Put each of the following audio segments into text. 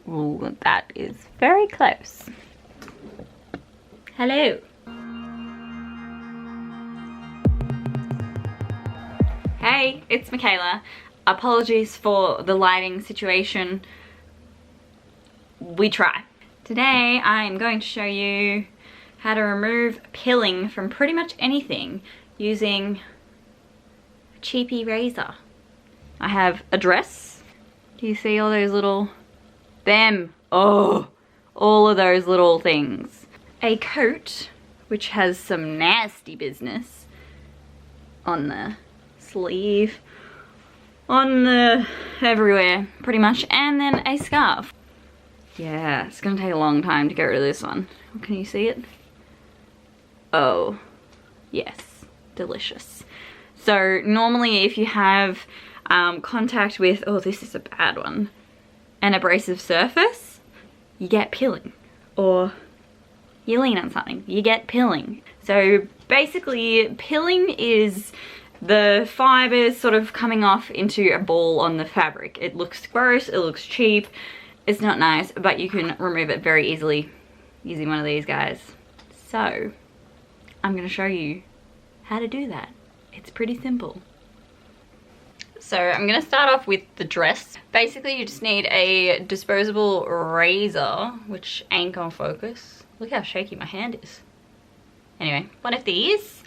Ooh, that is very close. Hello. Hey, it's Michaela. Apologies for the lighting situation. We try. Today I'm going to show you how to remove pilling from pretty much anything using a cheapy razor. I have a dress. Do you see all those little, all of those little things. A coat, which has some nasty business on the sleeve, on the everywhere pretty much, and then a scarf. Yeah, it's gonna take a long time to get rid of this one. Can you see it? Oh, yes, delicious. So normally if you have contact with, oh, this is a bad one, an abrasive surface, you get pilling. Or you lean on something, you get pilling. So basically pilling is the fibers sort of coming off into a ball on the fabric. It looks gross, it looks cheap, it's not nice, but you can remove it very easily using one of these guys. So I'm gonna show you how to do that. It's pretty simple. So I'm gonna start off with the dress. Basically you just need a disposable razor, which ain't gonna focus. Look how shaky my hand is. Anyway, one of these.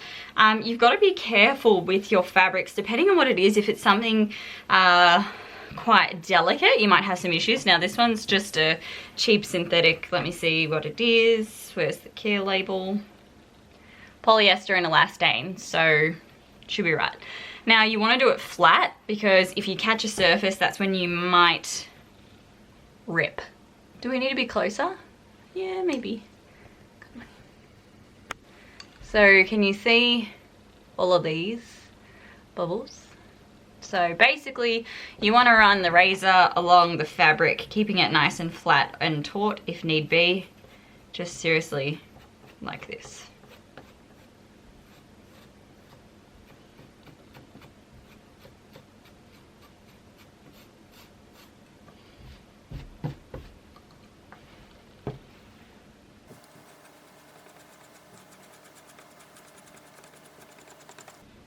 You've got to be careful with your fabrics, depending on what it is. If it's something quite delicate, you might have some issues. Now this one's just a cheap synthetic. Let me see what it is. Where's the care label? Polyester and elastane, so it should be right. Now you want to do it flat, because if you catch a surface, that's when you might rip. Do we need to be closer? Yeah, maybe. Come on. So can you see all of these bubbles? So basically you want to run the razor along the fabric, keeping it nice and flat and taut if need be. Just seriously like this.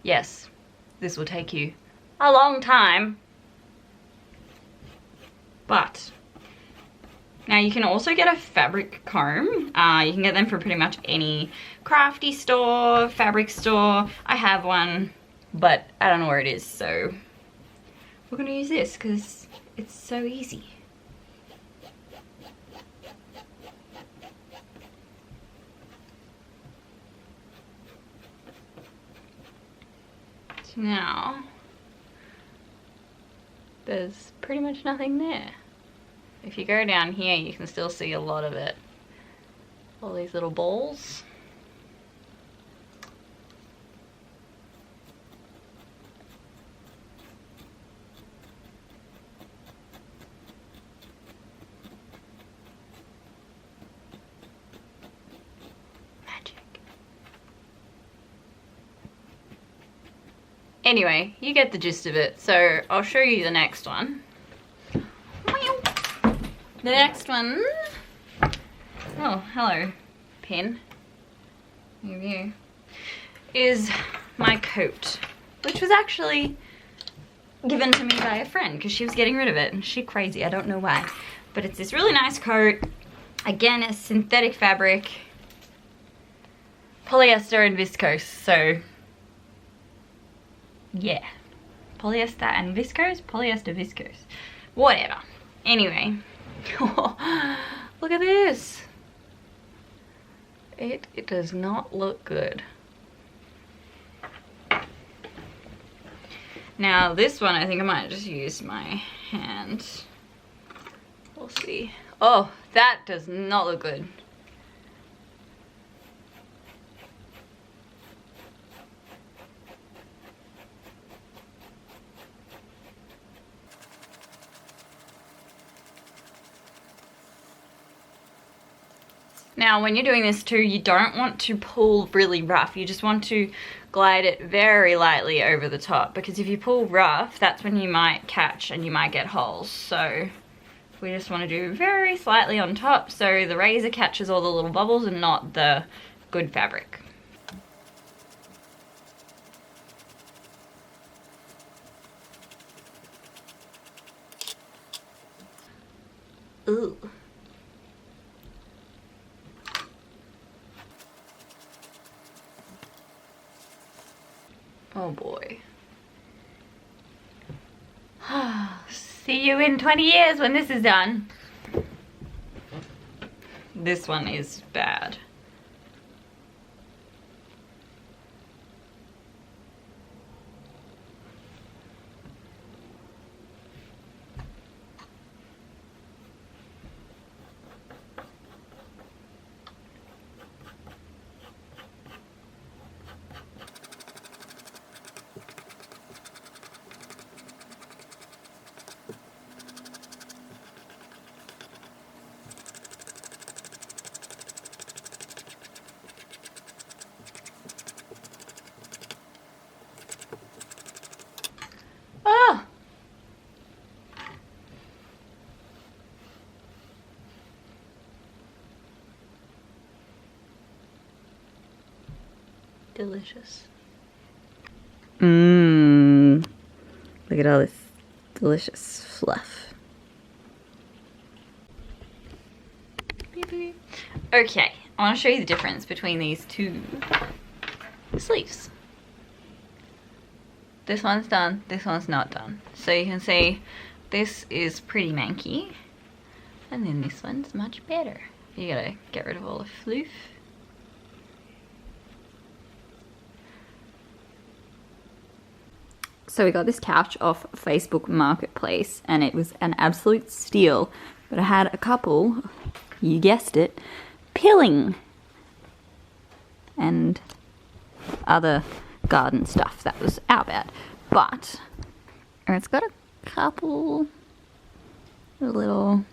Yes, this will take you a long time, but now you can also get a fabric comb. You can get them from pretty much any crafty store, fabric store. I have one, but I don't know where it is, so we're gonna use this because it's so easy. Now, there's pretty much nothing there. If you go down here, you can still see a lot of it. All these little balls. Anyway, you get the gist of it, so I'll show you the next one. The next one, oh, hello, pin, you, is my coat, which was actually given to me by a friend because she was getting rid of it, and she's crazy, I don't know why. But it's this really nice coat, again, a synthetic fabric, polyester and viscose, so yeah, polyester and viscose, polyester, viscose, whatever. Anyway, look at this. It does not look good. Now this one, I think I might just use my hand. We'll see. Oh, that does not look good. Now when you're doing this too, you don't want to pull really rough. You just want to glide it very lightly over the top, because if you pull rough, that's when you might catch and you might get holes. So we just want to do very slightly on top so the razor catches all the little bubbles and not the good fabric. Ooh. Oh boy. See you in 20 years when this is done. This one is bad. Oh! Delicious. Mmm. Look at all this delicious fluff. Okay, I want to show you the difference between these two sleeves. This one's done, this one's not done. So you can see this is pretty manky, and then this one's much better. You gotta get rid of all the floof. So we got this couch off Facebook Marketplace and it was an absolute steal, but I had a couple, you guessed it, pilling and other garden stuff. That was our bad, but it's got a couple little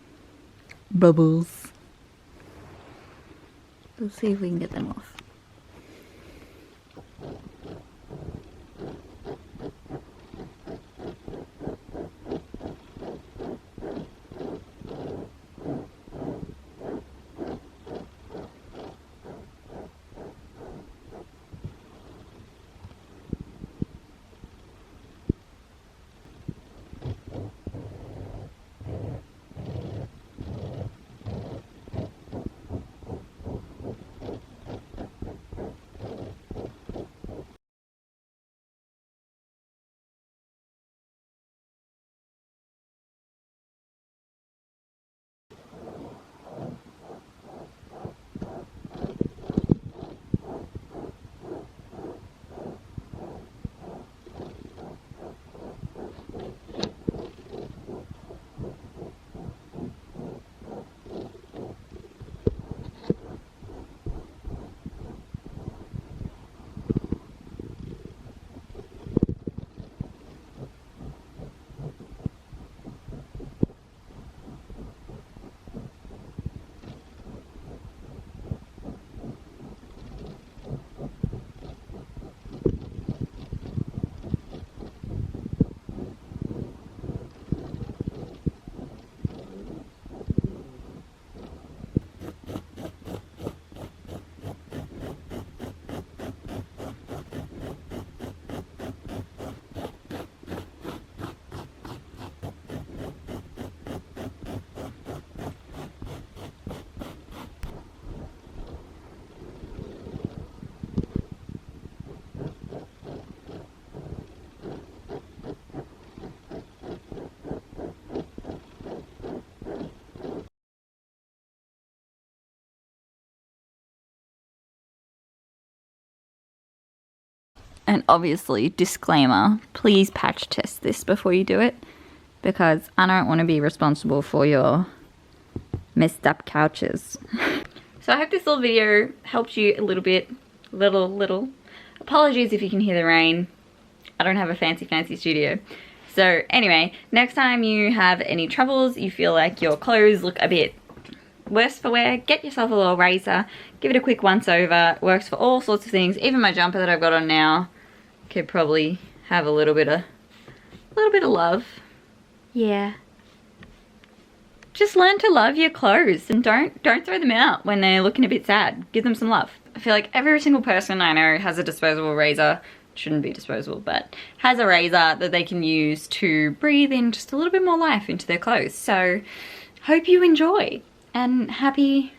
bubbles. Let's see if we can get them off. And obviously, disclaimer, please patch test this before you do it, because I don't want to be responsible for your messed up couches. So I hope this little video helped you a little bit. Little. Apologies if you can hear the rain. I don't have a fancy studio. So anyway, next time you have any troubles, you feel like your clothes look a bit worse for wear, get yourself a little razor, give it a quick once over. It works for all sorts of things. Even my jumper that I've got on now could probably have a little bit of love. Yeah. just learn to love your clothes and don't throw them out when they're looking a bit sad. Give them some love. I feel like every single person I know has a disposable razor. Shouldn't be disposable, but has a razor that they can use to breathe in just a little bit more life into their clothes. So hope you enjoy and happy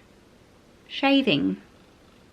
shaving.